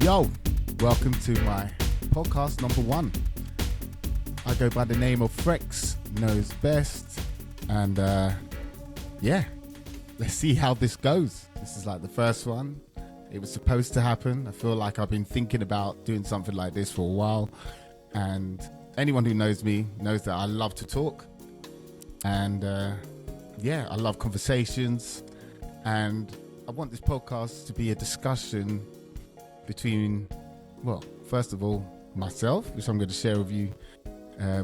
Yo, welcome to my podcast number 1. I go by the name of FreksKnowsBest, and let's see how this goes. This is like the first one. It was supposed to happen. I feel like I've been thinking about doing something like this for a while, and anyone who knows me knows that I love to talk, and I love conversations, and I want this podcast to be a discussion between, well, first of all, myself, which I'm going to share with you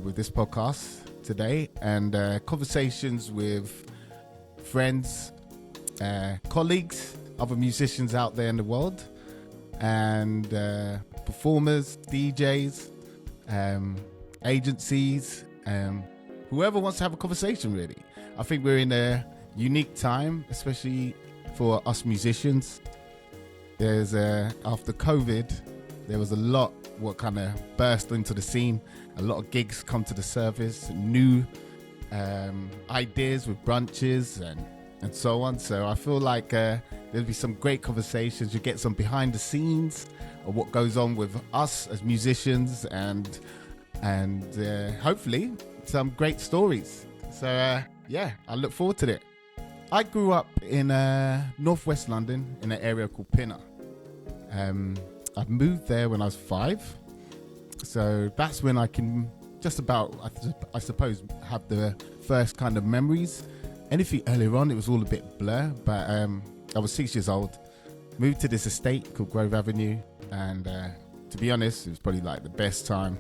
with this podcast today, and conversations with friends, colleagues, other musicians out there in the world, and performers, DJs, agencies, whoever wants to have a conversation, really. I think we're in a unique time, especially for us musicians. There's after COVID, there was a lot what kind of burst into the scene. A lot of gigs come to the surface, new ideas with brunches and so on. So I feel like there'll be some great conversations. You get some behind the scenes of what goes on with us as musicians, and hopefully some great stories. So I look forward to it. I grew up in northwest London in an area called Pinner. I moved there when I was 5, so that's when I can just about, I suppose, have the first kind of memories. Anything earlier on, it was all a bit blur, but I was 6 years old, moved to this estate called Grove Avenue, and to be honest, it was probably like the best time.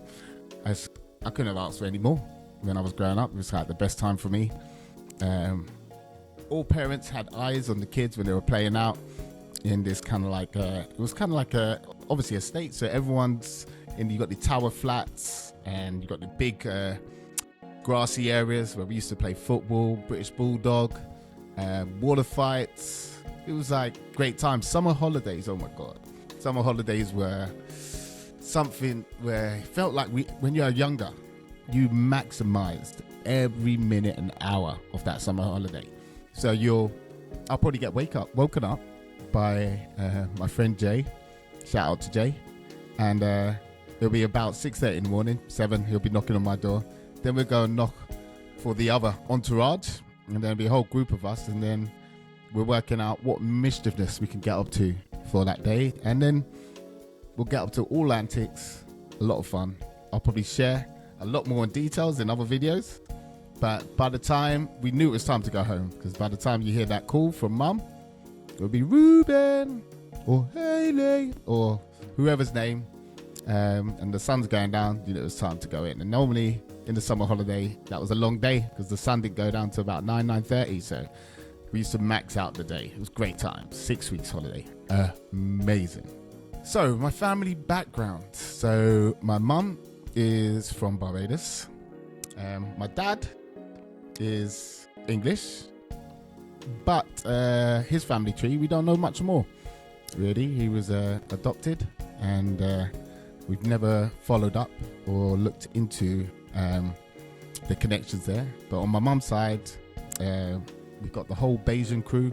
As I couldn't have asked for any more when I was growing up. It was like the best time for me. All parents had eyes on the kids when they were playing out in this kind of like it was kind of like a obviously estate, so everyone's in. You got the tower flats, and you got the big grassy areas where we used to play football, British Bulldog, water fights. It was like great times. Summer holidays, oh my god, summer holidays were something where it felt like when you're younger, you maximized every minute and hour of that summer holiday. So I'll probably get woken up by my friend Jay. Shout out to Jay. And it'll be about 6:30 in the morning, 7, he'll be knocking on my door. Then we'll go and knock for the other entourage, and there'll be a whole group of us, and then we're working out what mischiefness we can get up to for that day. And then we'll get up to all antics, a lot of fun. I'll probably share a lot more in details in other videos. But by the time we knew it was time to go home, because by the time you hear that call from mum, it'll be Ruben or Haley or whoever's name, and the sun's going down, you know it's time to go in. And normally in the summer holiday, that was a long day because the sun didn't go down to about 9:30. So we used to max out the day. It was great times. 6 weeks holiday. Amazing. So my family background. So my mum is from Barbados. My dad is English, but his family tree, we don't know much more, really. He was adopted, and we've never followed up or looked into the connections there. But on my mum's side, we've got the whole Bayesian crew.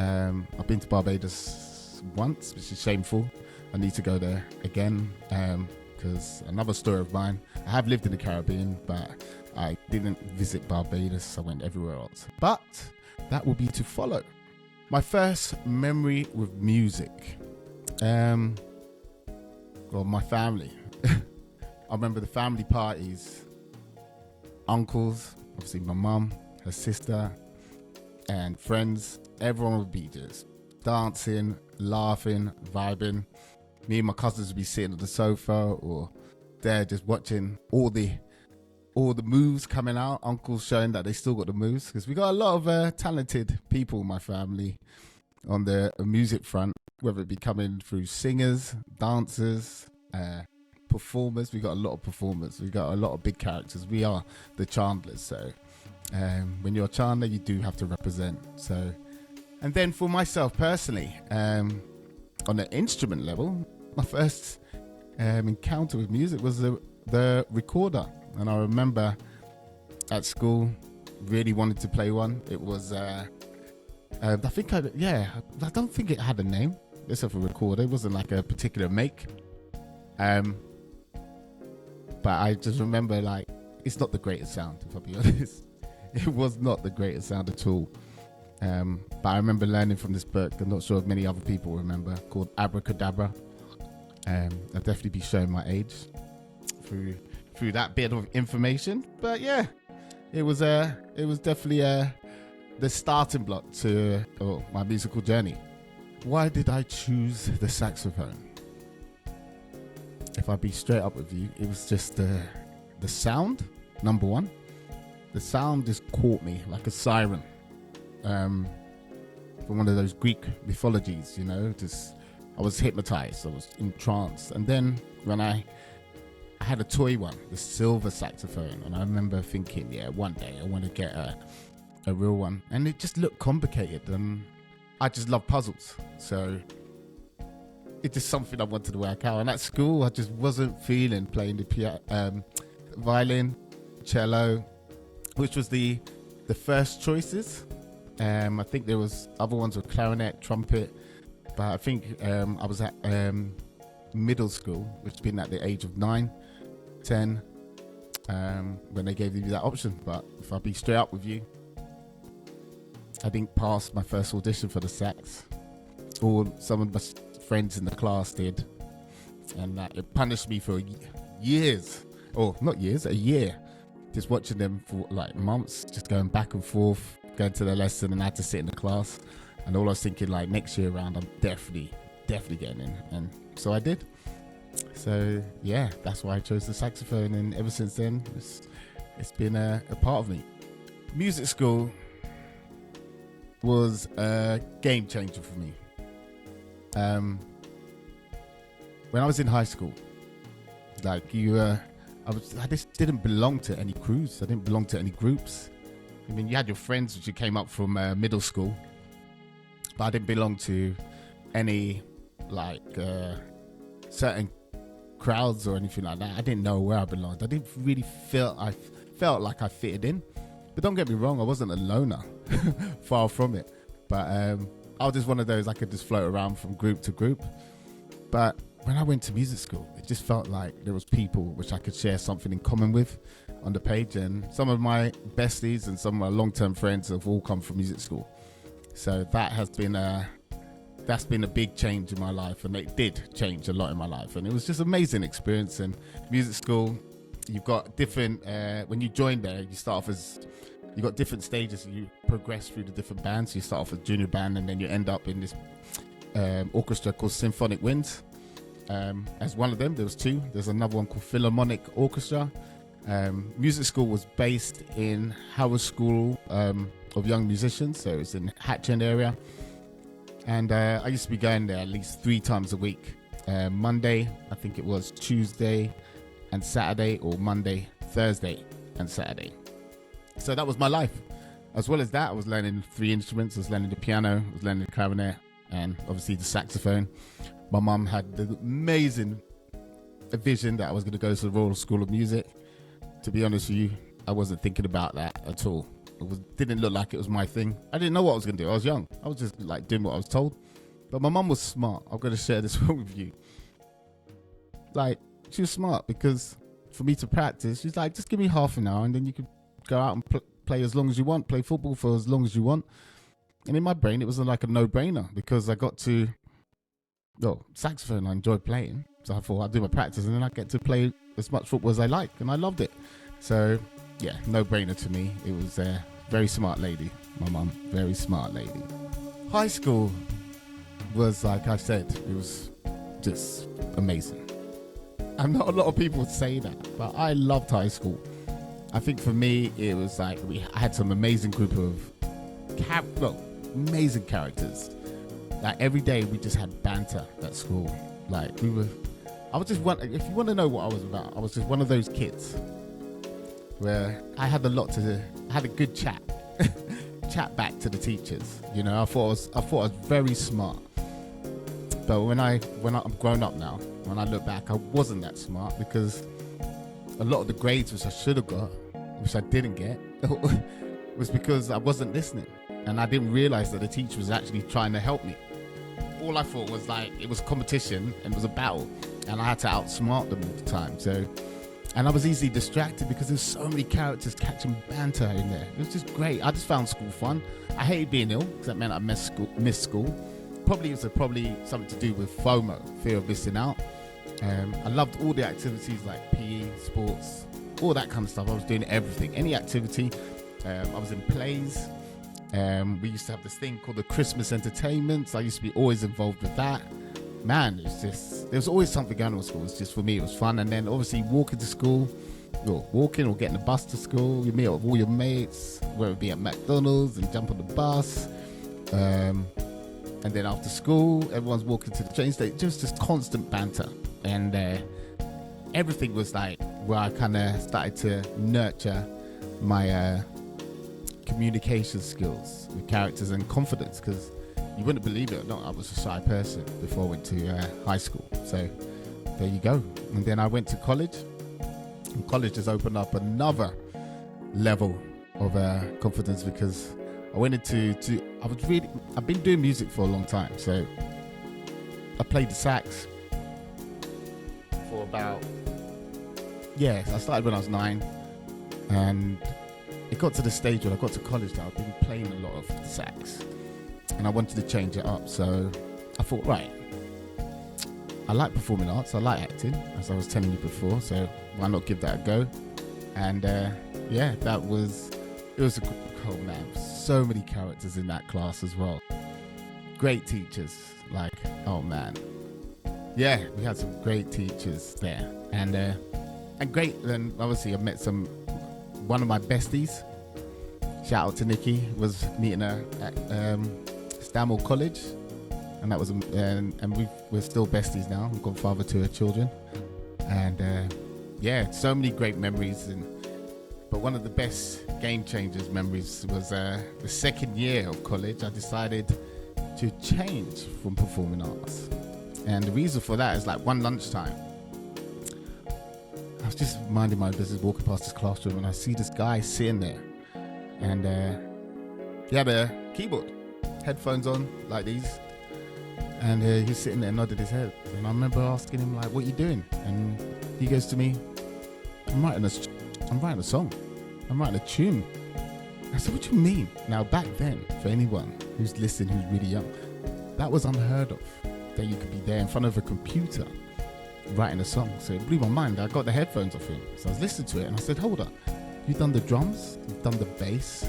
I've been to Barbados once, which is shameful. I need to go there again, because another story of mine, I have lived in the Caribbean, but I didn't visit Barbados. I went everywhere else. But that will be to follow. My first memory with music. Well, my family. I remember the family parties. Uncles, obviously my mum, her sister, and friends. Everyone would be just dancing, laughing, vibing. Me and my cousins would be sitting on the sofa or there just watching all the moves coming out. Uncles showing that they still got the moves, because we got a lot of talented people in my family on the music front, whether it be coming through singers, dancers, performers. We got a lot of performers. We got a lot of big characters. We are the Chandlers. So when you're a Chandler, you do have to represent. So, and then for myself personally, on an instrument level, my first encounter with music was the recorder. And I remember at school really wanted to play one. It was I don't think it had a name. Let's have a recorder. It wasn't like a particular make. But I just remember, like, it's not the greatest sound, if I'll be honest. It was not the greatest sound at all. But I remember learning from this book, I'm not sure if many other people remember, called Abracadabra. I'll definitely be showing my age through that bit of information. But yeah, it was definitely the starting block to my musical journey. Why did I choose the saxophone? If I be straight up with you, it was just the sound, number one. The sound just caught me like a siren. From one of those Greek mythologies, I was hypnotized, I was entranced. And then when I had a toy one, the silver saxophone, and I remember thinking, yeah, one day I want to get a real one. And it just looked complicated, and I just love puzzles. So it's just something I wanted to work out. And at school, I just wasn't feeling playing the violin, cello, which was the first choices. I think there was other ones with clarinet, trumpet, but I think I was at middle school, which had been at the age of 9, 10, when they gave me that option. But if I'll be straight up with you, I didn't pass my first audition for the sax. Or some of my friends in the class did, and it punished me for years, or not years, a year, just watching them for like months, just going back and forth, going to the lesson, and I had to sit in the class. And all I was thinking, like, next year around, I'm definitely getting in. And so I did. So yeah, that's why I chose the saxophone, and ever since then it's been a part of me. Music school was a game changer for me. When I was in high school, like I just didn't belong to any crews. I didn't belong to any groups. I mean, you had your friends which you came up from middle school, but I didn't belong to any certain crowds or anything like that. I didn't know where I belonged. I didn't really felt like I fitted in. But don't get me wrong, I wasn't a loner, far from it. But I was just one of those, I could just float around from group to group. But when I went to music school, it just felt like there was people which I could share something in common with on the page. And some of my besties and some of my long-term friends have all come from music school. So that has been that's been a big change in my life, and it did change a lot in my life. And it was just an amazing experience. And music school, you've got different, when you join there, you start off as, you've got different stages. You progress through the different bands. You start off as junior band, and then you end up in this orchestra called Symphonic Winds. As one of them, there was two. There's another one called Philharmonic Orchestra. Music school was based in Howard School of Young Musicians, so it's in Hatchend area. And I used to be going there at least 3 times a week. Monday, I think it was Tuesday and Saturday, or Monday, Thursday and Saturday. So that was my life. As well as that, I was learning 3 instruments. I was learning the piano, I was learning the clarinet, and obviously the saxophone. My mum had the amazing vision that I was going to go to the Royal School of Music. To be honest with you, I wasn't thinking about that at all. Didn't look like it was my thing. I didn't know what I was going to do. I was young. I was just like doing what I was told. But my mum was smart. I'm going to share this with you. Like, she was smart, because for me to practice, she's like, just give me half an hour and then you could go out and play as long as you want, play football for as long as you want. And in my brain, it was like a no-brainer, because I got to, saxophone I enjoyed playing. So I thought I'd do my practice and then I'd get to play as much football as I like. And I loved it. So yeah, no-brainer to me. It was a very smart lady, my mum, very smart lady. High school was, like I said, it was just amazing. And not a lot of people say that, but I loved high school. I think for me, it was like I had some amazing group of amazing characters. Like every day we just had banter at school. Like if you want to know what I was about, I was just one of those kids where I had a good chat back to the teachers. I thought I was very smart. But when I'm grown up now, when I look back, I wasn't that smart, because a lot of the grades which I should have got, which I didn't get, was because I wasn't listening, and I didn't realize that the teacher was actually trying to help me. all I thought was like it was competition and it was a battle, and I had to outsmart them all the time. So, and I was easily distracted because there's so many characters catching banter in there. It was just great. I just found school fun. I hated being ill because that meant I missed school. Probably it was probably something to do with FOMO, fear of missing out. I loved all the activities like PE, sports, all that kind of stuff. I was doing everything, any activity. I was in plays. We used to have this thing called the Christmas entertainments. I used to be always involved with that. Man, it's just, there was always something going on at school. It's just, for me, it was fun. And then obviously walking to school, or getting the bus to school, you meet up with all your mates, whether it be at McDonald's and jump on the bus. And then after school, everyone's walking to the train station. Just constant banter. And everything was like where I kind of started to nurture my communication skills with characters and confidence, because you wouldn't believe it or not, I was a shy person before I went to high school. So there you go. And then I went to college, and college has opened up another level of confidence, because I went into I've been doing music for a long time. So I played the sax for about, I started when I was 9, and it got to the stage when I got to college that I've been playing a lot of the sax, and I wanted to change it up. So I thought, right, I like performing arts, I like acting, as I was telling you before, so why not give that a go? And it was oh man, so many characters in that class as well. Great teachers, like, oh man. Yeah, we had some great teachers there. And great, then obviously I met one of my besties, shout out to Nikki, was meeting her at Stanmore College, and that was and we're still besties now. We've got father to her children, and so many great memories. But one of the best game changers memories was the second year of college. I decided to change from performing arts, and the reason for that is like one lunchtime, I was just minding my business, walking past this classroom, and I see this guy sitting there, and he had a keyboard, headphones on like these, and he was sitting there, nodded his head. And I remember asking him, like, what are you doing? And he goes to me, I'm writing a song, I'm writing a tune. I said, what do you mean? Now back then, for anyone who's listening, who's really young, that was unheard of, that you could be there in front of a computer writing a song. So it blew my mind. I got the headphones off him, so I was listening to it, and I said, hold up, you've done the drums, you've done the bass,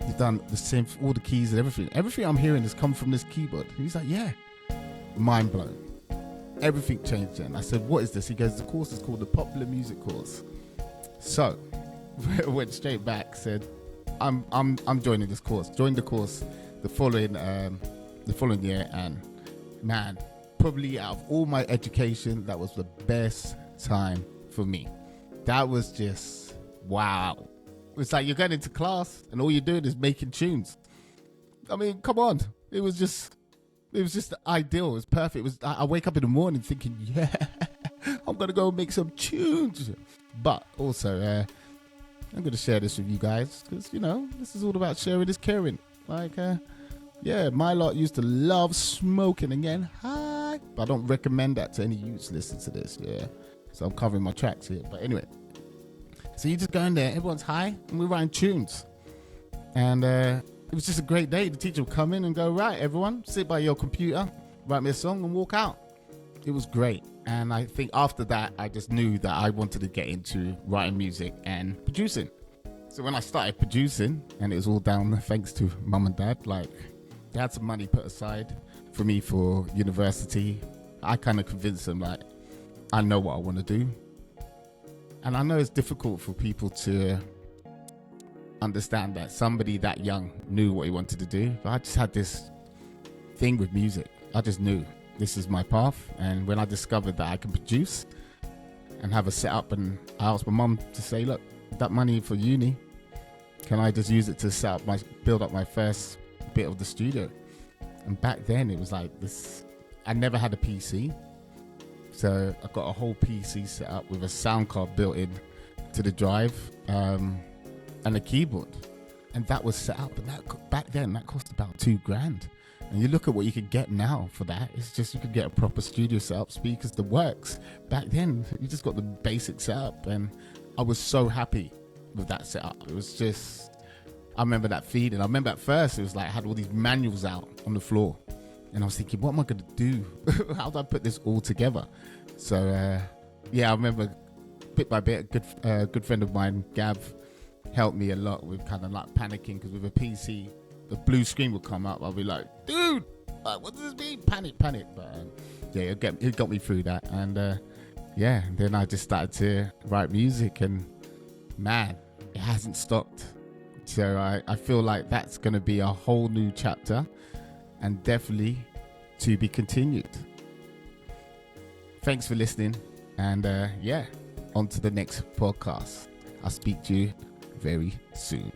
you've done the synth, all the keys and everything I'm hearing has come from this keyboard. And he's like, yeah. Mind blown. Everything changed then. I said, what is this? He goes, the course is called the Popular Music Course. So went straight back, said, I'm joining this course. Joined the course the following year, and man, probably out of all my education, that was the best time for me. That was just wow. It's like you're going into class and all you're doing is making tunes. I mean, come on. It was just ideal. It was perfect. I wake up in the morning thinking, yeah, I'm going to go make some tunes. But also, I'm going to share this with you guys, because, this is all about sharing is caring. Like, my lot used to love smoking and getting high, but I don't recommend that to any youths listening to this, So I'm covering my tracks here. But anyway, so you just go in there, everyone's high, and we're writing tunes. And it was just a great day. The teacher would come in and go, right, everyone, sit by your computer, write me a song and walk out. It was great. And I think after that, I just knew that I wanted to get into writing music and producing. So when I started producing, and it was all down thanks to mum and dad, like they had some money put aside for me for university. I kind of convinced them, like, I know what I want to do. And I know it's difficult for people to understand that somebody that young knew what he wanted to do. But I just had this thing with music. I just knew this is my path. And when I discovered that I can produce and have a setup, and I asked my mum to say, look, that money for uni, can I just use it to build up my first bit of the studio? And back then it was like this, I never had a PC. So I got a whole PC set up with a sound card built in to the drive, and a keyboard. And that was set up. And back then that cost about $2,000. And you look at what you could get now for that. It's just, you could get a proper studio set up, speakers, the works. Back then, you just got the basic setup, and I was so happy with that setup. It was just, I remember that feeling. I remember at first, it was like I had all these manuals out on the floor, and I was thinking, what am I going to do? How do I put this all together? So, yeah, I remember bit by bit, a good friend of mine, Gav, helped me a lot with kind of like panicking, because with a PC, the blue screen would come up. I'll be like, dude, what does this mean? Panic. But yeah, it got me through that. And yeah, then I just started to write music, and man, it hasn't stopped. So I feel like that's going to be a whole new chapter, and definitely to be continued. Thanks for listening. And yeah, on to the next podcast. I'll speak to you very soon.